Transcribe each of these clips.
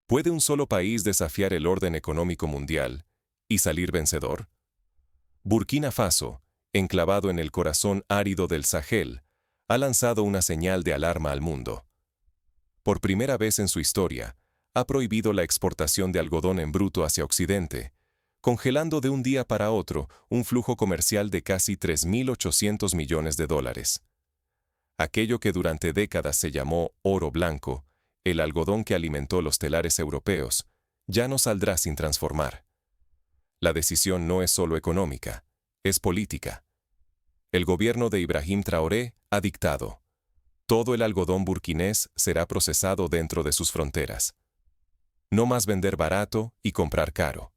¿Puede un solo país desafiar el orden económico mundial y salir vencedor? Burkina Faso, enclavado en el corazón árido del Sahel, ha lanzado una señal de alarma al mundo. Por primera vez en su historia, ha prohibido la exportación de algodón en bruto hacia Occidente, congelando de un día para otro un flujo comercial de casi 3.800 millones de dólares. Aquello que durante décadas se llamó oro blanco, el algodón que alimentó los telares europeos, ya no saldrá sin transformar. La decisión no es solo económica, es política. El gobierno de Ibrahim Traoré ha dictado: todo el algodón burkinés será procesado dentro de sus fronteras. No más vender barato y comprar caro.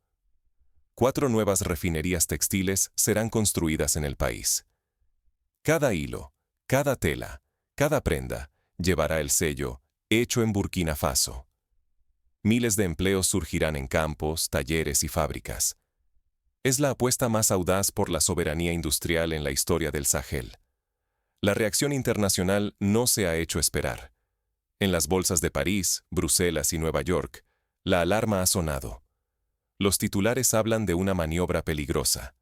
4 nuevas refinerías textiles serán construidas en el país. Cada hilo, cada tela, cada prenda, llevará el sello «Hecho en Burkina Faso». Miles de empleos surgirán en campos, talleres y fábricas. Es la apuesta más audaz por la soberanía industrial en la historia del Sahel. La reacción internacional no se ha hecho esperar. En las bolsas de París, Bruselas y Nueva York, la alarma ha sonado. Los titulares hablan de una maniobra peligrosa.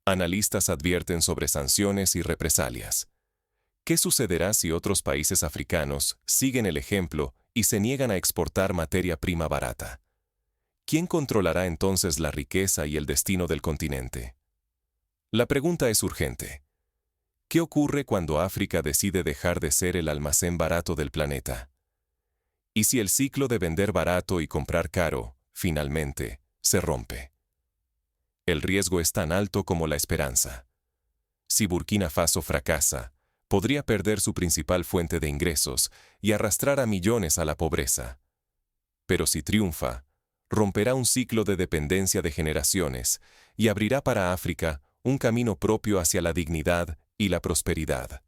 Analistas advierten sobre sanciones y represalias. ¿Qué sucederá si otros países africanos siguen el ejemplo y se niegan a exportar materia prima barata? ¿Quién controlará entonces la riqueza y el destino del continente? La pregunta es urgente. ¿Qué ocurre cuando África decide dejar de ser el almacén barato del planeta? ¿Y si el ciclo de vender barato y comprar caro, finalmente, se rompe? El riesgo es tan alto como la esperanza. Si Burkina Faso fracasa, podría perder su principal fuente de ingresos y arrastrar a millones a la pobreza. Pero si triunfa, romperá un ciclo de dependencia de generaciones y abrirá para África un camino propio hacia la dignidad y la prosperidad.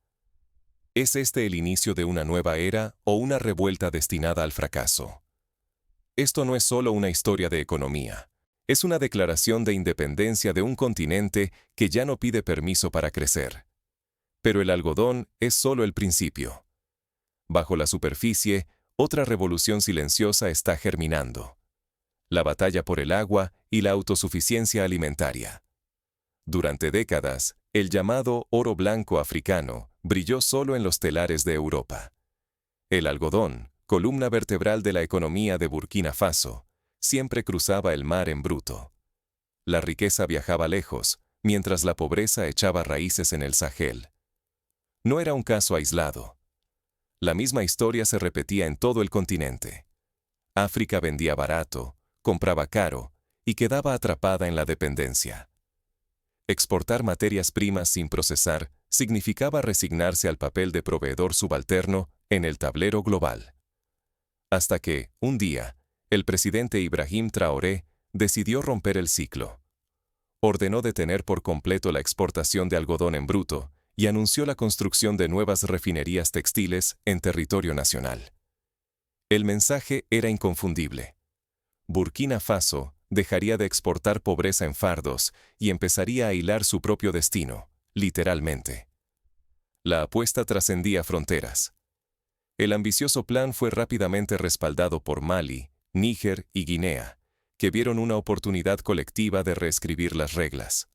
¿Es este el inicio de una nueva era o una revuelta destinada al fracaso? Esto no es solo una historia de economía. Es una declaración de independencia de un continente que ya no pide permiso para crecer. Pero el algodón es solo el principio. Bajo la superficie, otra revolución silenciosa está germinando: la batalla por el agua y la autosuficiencia alimentaria. Durante décadas, el llamado oro blanco africano brilló solo en los telares de Europa. El algodón, columna vertebral de la economía de Burkina Faso, siempre cruzaba el mar en bruto. La riqueza viajaba lejos, mientras la pobreza echaba raíces en el Sahel. No era un caso aislado. La misma historia se repetía en todo el continente. África vendía barato, compraba caro y quedaba atrapada en la dependencia. Exportar materias primas sin procesar significaba resignarse al papel de proveedor subalterno en el tablero global. Hasta que, un día, el presidente Ibrahim Traoré decidió romper el ciclo. Ordenó detener por completo la exportación de algodón en bruto y anunció la construcción de nuevas refinerías textiles en territorio nacional. El mensaje era inconfundible. Burkina Faso dejaría de exportar pobreza en fardos y empezaría a hilar su propio destino, literalmente. La apuesta trascendía fronteras. El ambicioso plan fue rápidamente respaldado por Mali, Níger y Guinea, que vieron una oportunidad colectiva de reescribir las reglas.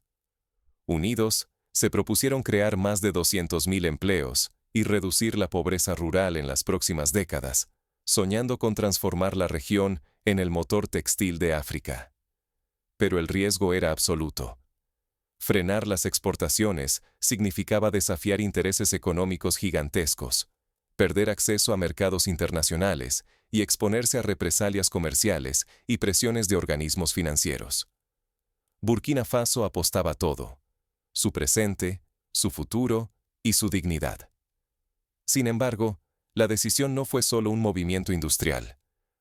Unidos, se propusieron crear más de 200.000 empleos y reducir la pobreza rural en las próximas décadas, soñando con transformar la región en el motor textil de África. Pero el riesgo era absoluto. Frenar las exportaciones significaba desafiar intereses económicos gigantescos, perder acceso a mercados internacionales y exponerse a represalias comerciales y presiones de organismos financieros. Burkina Faso apostaba todo: su presente, su futuro y su dignidad. Sin embargo, la decisión no fue solo un movimiento industrial.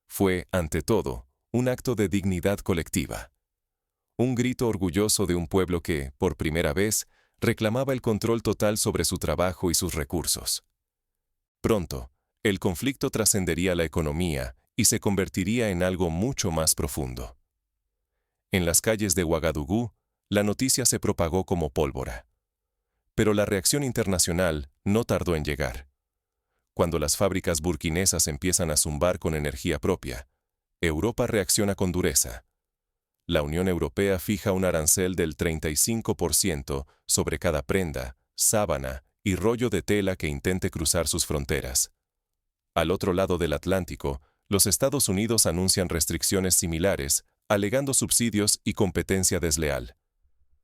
Fue, ante todo, un acto de dignidad colectiva. Un grito orgulloso de un pueblo que, por primera vez, reclamaba el control total sobre su trabajo y sus recursos. Pronto, el conflicto trascendería la economía y se convertiría en algo mucho más profundo. En las calles de Ouagadougou, la noticia se propagó como pólvora. Pero la reacción internacional no tardó en llegar. Cuando las fábricas burkinesas empiezan a zumbar con energía propia, Europa reacciona con dureza. La Unión Europea fija un arancel del 35% sobre cada prenda, sábana y rollo de tela que intente cruzar sus fronteras. Al otro lado del Atlántico, los Estados Unidos anuncian restricciones similares, alegando subsidios y competencia desleal.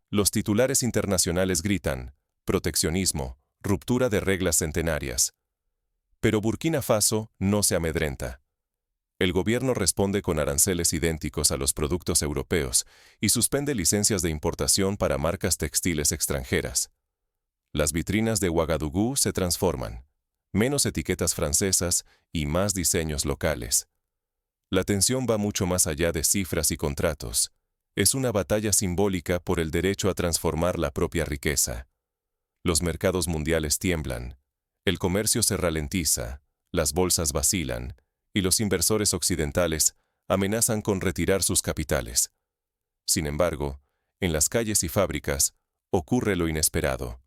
Los titulares internacionales gritan: proteccionismo, ruptura de reglas centenarias. Pero Burkina Faso no se amedrenta. El gobierno responde con aranceles idénticos a los productos europeos y suspende licencias de importación para marcas textiles extranjeras. Las vitrinas de Ouagadougou se transforman. Menos etiquetas francesas y más diseños locales. La tensión va mucho más allá de cifras y contratos. Es una batalla simbólica por el derecho a transformar la propia riqueza. Los mercados mundiales tiemblan. El comercio se ralentiza, las bolsas vacilan, y los inversores occidentales amenazan con retirar sus capitales. Sin embargo, en las calles y fábricas, ocurre lo inesperado.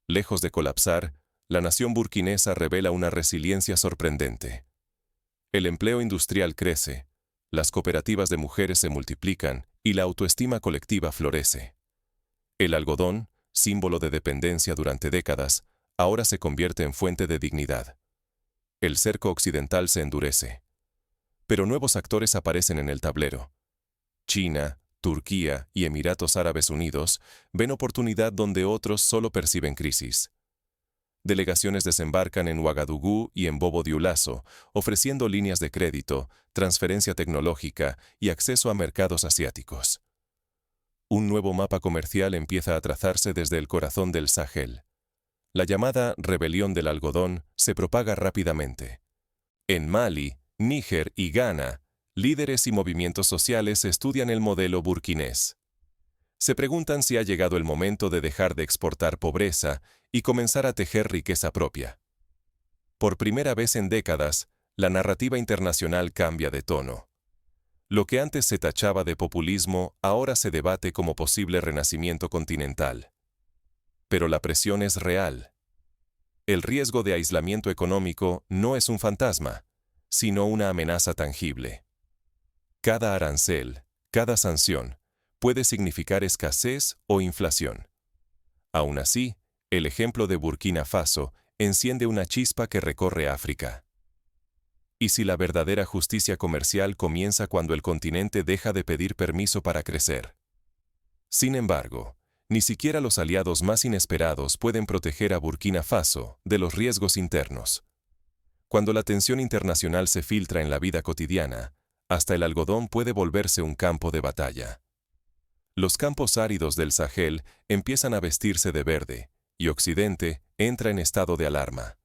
Lejos de colapsar, la nación burkinesa revela una resiliencia sorprendente. El empleo industrial crece, las cooperativas de mujeres se multiplican y la autoestima colectiva florece. El algodón, símbolo de dependencia durante décadas, ahora se convierte en fuente de dignidad. El cerco occidental se endurece. Pero nuevos actores aparecen en el tablero. China, Turquía y Emiratos Árabes Unidos ven oportunidad donde otros solo perciben crisis. Delegaciones desembarcan en Ouagadougou y en Bobo Dioulasso, ofreciendo líneas de crédito, transferencia tecnológica y acceso a mercados asiáticos. Un nuevo mapa comercial empieza a trazarse desde el corazón del Sahel. La llamada rebelión del algodón se propaga rápidamente. En Mali, Níger y Ghana, líderes y movimientos sociales estudian el modelo burkinés. Se preguntan si ha llegado el momento de dejar de exportar pobreza y comenzar a tejer riqueza propia. Por primera vez en décadas, la narrativa internacional cambia de tono. Lo que antes se tachaba de populismo ahora se debate como posible renacimiento continental. Pero la presión es real. El riesgo de aislamiento económico no es un fantasma, sino una amenaza tangible. Cada arancel, cada sanción, puede significar escasez o inflación. Aún así, el ejemplo de Burkina Faso enciende una chispa que recorre África. ¿Y si la verdadera justicia comercial comienza cuando el continente deja de pedir permiso para crecer? Sin embargo, ni siquiera los aliados más inesperados pueden proteger a Burkina Faso de los riesgos internos. Cuando la tensión internacional se filtra en la vida cotidiana, hasta el algodón puede volverse un campo de batalla. Los campos áridos del Sahel empiezan a vestirse de verde, y Occidente entra en estado de alarma.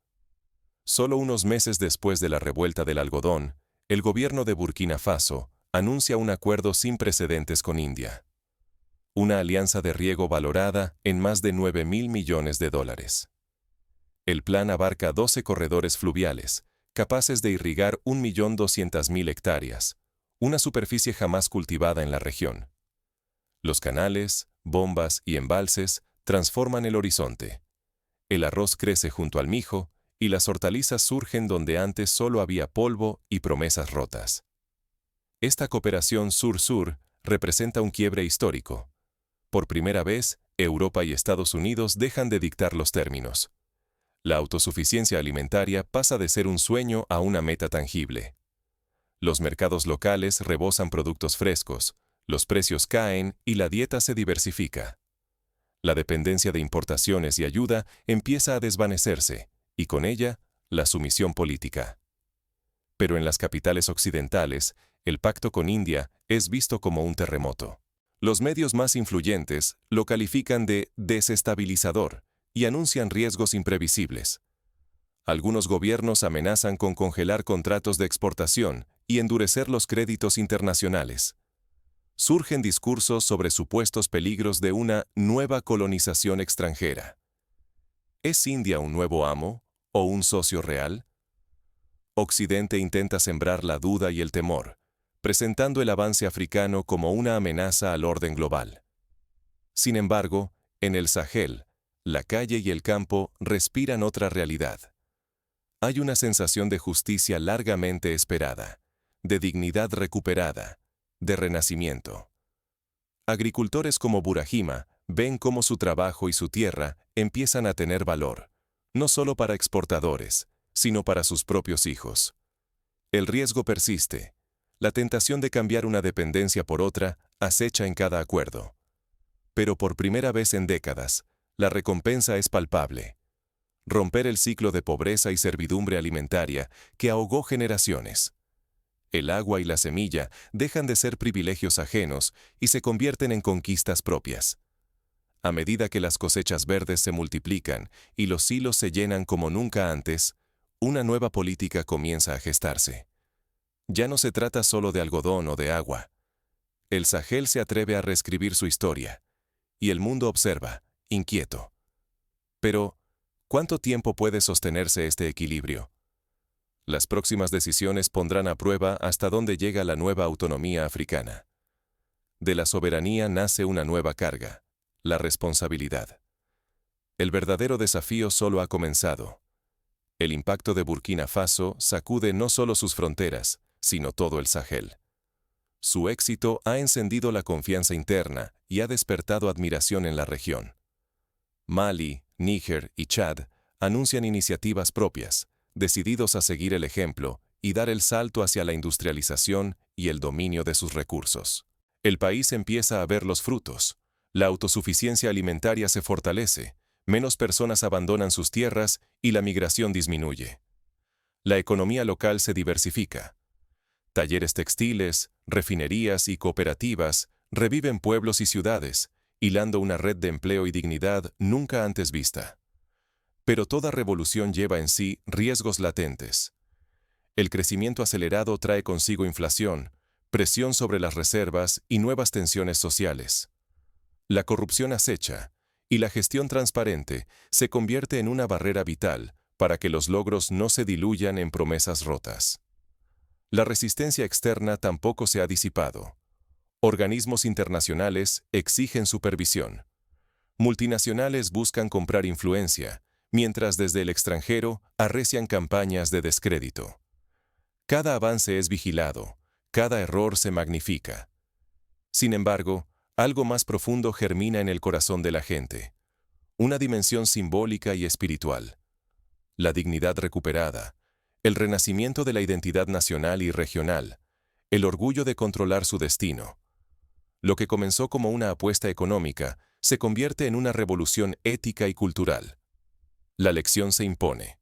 Solo unos meses después de la revuelta del algodón, el gobierno de Burkina Faso anuncia un acuerdo sin precedentes con India. Una alianza de riego valorada en más de $9.000 millones. El plan abarca 12 corredores fluviales, capaces de irrigar 1.200.000 hectáreas, una superficie jamás cultivada en la región. Los canales, bombas y embalses transforman el horizonte. El arroz crece junto al mijo y las hortalizas surgen donde antes solo había polvo y promesas rotas. Esta cooperación sur-sur representa un quiebre histórico. Por primera vez, Europa y Estados Unidos dejan de dictar los términos. La autosuficiencia alimentaria pasa de ser un sueño a una meta tangible. Los mercados locales rebosan productos frescos, los precios caen y la dieta se diversifica. La dependencia de importaciones y ayuda empieza a desvanecerse, y con ella, la sumisión política. Pero en las capitales occidentales, el pacto con India es visto como un terremoto. Los medios más influyentes lo califican de desestabilizador y anuncian riesgos imprevisibles. Algunos gobiernos amenazan con congelar contratos de exportación y endurecer los créditos internacionales. Surgen discursos sobre supuestos peligros de una nueva colonización extranjera. ¿Es India un nuevo amo o un socio real? Occidente intenta sembrar la duda y el temor, presentando el avance africano como una amenaza al orden global. Sin embargo, en el Sahel, la calle y el campo respiran otra realidad. Hay una sensación de justicia largamente esperada. de dignidad recuperada, de renacimiento. Agricultores como Burahima ven cómo su trabajo y su tierra empiezan a tener valor, no solo para exportadores, sino para sus propios hijos. El riesgo persiste. La tentación de cambiar una dependencia por otra acecha en cada acuerdo. Pero por primera vez en décadas, la recompensa es palpable. Romper el ciclo de pobreza y servidumbre alimentaria que ahogó generaciones. El agua y la semilla dejan de ser privilegios ajenos y se convierten en conquistas propias. A medida que las cosechas verdes se multiplican y los silos se llenan como nunca antes, una nueva política comienza a gestarse. Ya no se trata solo de algodón o de agua. El Sahel se atreve a reescribir su historia, y el mundo observa, inquieto. Pero, ¿cuánto tiempo puede sostenerse este equilibrio? Las próximas decisiones pondrán a prueba hasta dónde llega la nueva autonomía africana. De la soberanía nace una nueva carga, la responsabilidad. El verdadero desafío solo ha comenzado. El impacto de Burkina Faso sacude no solo sus fronteras, sino todo el Sahel. Su éxito ha encendido la confianza interna y ha despertado admiración en la región. Mali, Níger y Chad anuncian iniciativas propias, decididos a seguir el ejemplo y dar el salto hacia la industrialización y el dominio de sus recursos. El país empieza a ver los frutos. La autosuficiencia alimentaria se fortalece, menos personas abandonan sus tierras y la migración disminuye. La economía local se diversifica. Talleres textiles, refinerías y cooperativas reviven pueblos y ciudades, hilando una red de empleo y dignidad nunca antes vista. Pero toda revolución lleva en sí riesgos latentes. El crecimiento acelerado trae consigo inflación, presión sobre las reservas y nuevas tensiones sociales. La corrupción acecha, y la gestión transparente se convierte en una barrera vital para que los logros no se diluyan en promesas rotas. La resistencia externa tampoco se ha disipado. Organismos internacionales exigen supervisión. Multinacionales buscan comprar influencia, mientras desde el extranjero arrecian campañas de descrédito. Cada avance es vigilado, cada error se magnifica. Sin embargo, algo más profundo germina en el corazón de la gente, una dimensión simbólica y espiritual. La dignidad recuperada, el renacimiento de la identidad nacional y regional, el orgullo de controlar su destino. Lo que comenzó como una apuesta económica se convierte en una revolución ética y cultural. La lección se impone.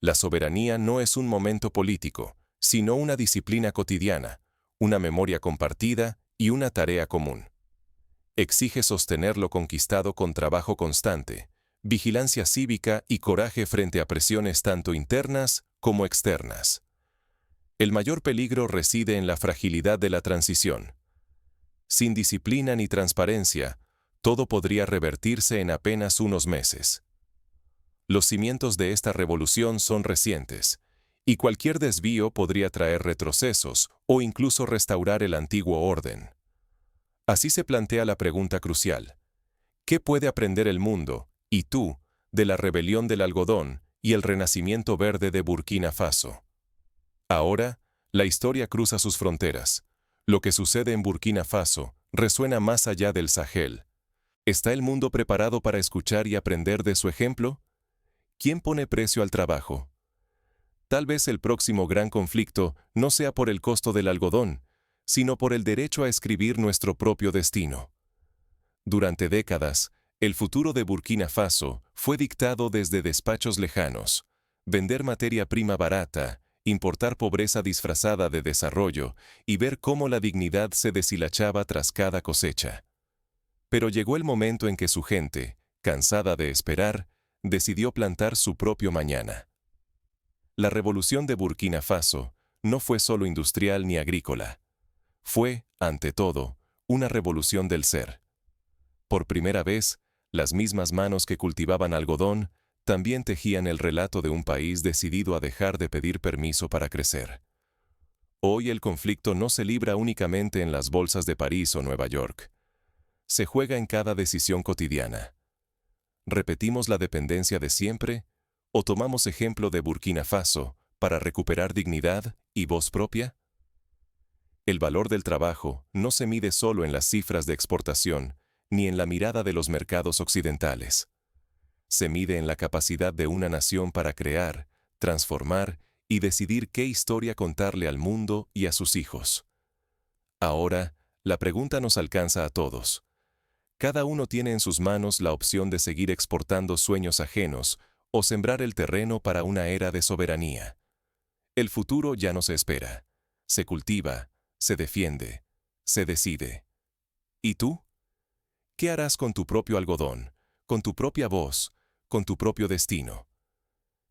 La soberanía no es un momento político, sino una disciplina cotidiana, una memoria compartida y una tarea común. Exige sostener lo conquistado con trabajo constante, vigilancia cívica y coraje frente a presiones tanto internas como externas. El mayor peligro reside en la fragilidad de la transición. Sin disciplina ni transparencia, todo podría revertirse en apenas unos meses. Los cimientos de esta revolución son recientes, y cualquier desvío podría traer retrocesos o incluso restaurar el antiguo orden. Así se plantea la pregunta crucial: ¿qué puede aprender el mundo, y tú, de la rebelión del algodón y el renacimiento verde de Burkina Faso? Ahora, la historia cruza sus fronteras. Lo que sucede en Burkina Faso resuena más allá del Sahel. ¿Está el mundo preparado para escuchar y aprender de su ejemplo? ¿Quién pone precio al trabajo? Tal vez el próximo gran conflicto no sea por el costo del algodón, sino por el derecho a escribir nuestro propio destino. Durante décadas, el futuro de Burkina Faso fue dictado desde despachos lejanos. Vender materia prima barata, importar pobreza disfrazada de desarrollo y ver cómo la dignidad se deshilachaba tras cada cosecha. Pero llegó el momento en que su gente, cansada de esperar, decidió plantar su propio mañana. La revolución de Burkina Faso no fue solo industrial ni agrícola. Fue, ante todo, una revolución del ser. Por primera vez, las mismas manos que cultivaban algodón también tejían el relato de un país decidido a dejar de pedir permiso para crecer. Hoy el conflicto no se libra únicamente en las bolsas de París o Nueva York. Se juega en cada decisión cotidiana. ¿Repetimos la dependencia de siempre o tomamos ejemplo de Burkina Faso para recuperar dignidad y voz propia? El valor del trabajo no se mide solo en las cifras de exportación, ni en la mirada de los mercados occidentales. Se mide en la capacidad de una nación para crear, transformar y decidir qué historia contarle al mundo y a sus hijos. Ahora, la pregunta nos alcanza a todos. Cada uno tiene en sus manos la opción de seguir exportando sueños ajenos o sembrar el terreno para una era de soberanía. El futuro ya no se espera. Se cultiva, se defiende, se decide. ¿Y tú? ¿Qué harás con tu propio algodón, con tu propia voz, con tu propio destino?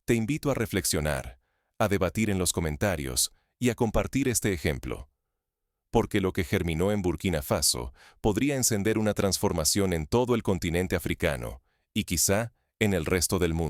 Te invito a reflexionar, a debatir en los comentarios y a compartir este ejemplo. Porque lo que germinó en Burkina Faso podría encender una transformación en todo el continente africano y quizá en el resto del mundo.